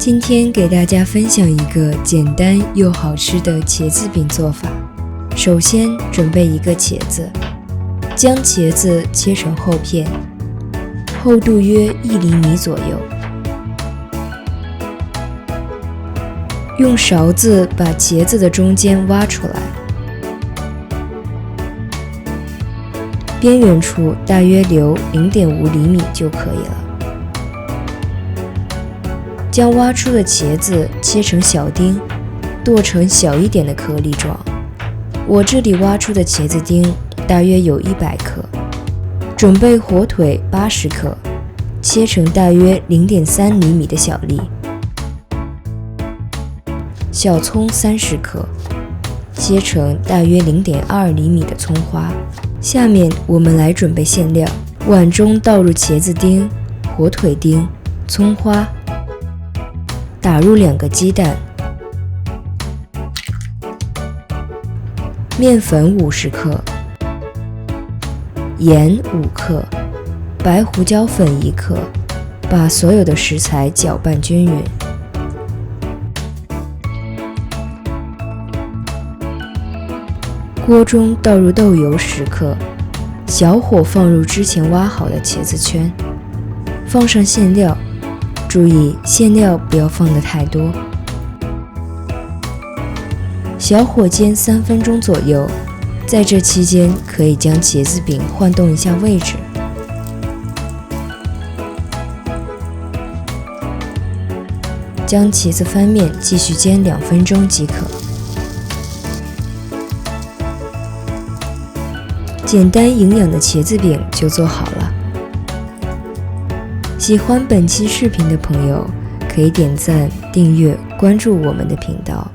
今天给大家分享一个简单又好吃的茄子饼做法。首先准备一个茄子，将茄子切成厚片，厚度约1厘米左右。用勺子把茄子的中间挖出来，边缘处大约留0.5厘米就可以了。将挖出的茄子切成小丁，剁成小一点的颗粒状。我这里挖出的茄子丁大约有100克。准备火腿80克，切成大约0.3厘米的小粒。小葱30克，切成大约0.2厘米的葱花。下面我们来准备馅料，碗中倒入茄子丁、火腿丁、葱花，打入2个鸡蛋，面粉50克，盐5克，白胡椒粉1克，把所有的食材搅拌均匀。锅中倒入豆油10克，小火放入之前挖好的茄子圈，放上馅料，注意馅料不要放得太多。小火煎3分钟左右，在这期间可以将茄子饼换动一下位置。将茄子翻面继续煎2分钟即可。简单营养的茄子饼就做好了。喜欢本期视频的朋友，可以点赞、订阅、关注我们的频道。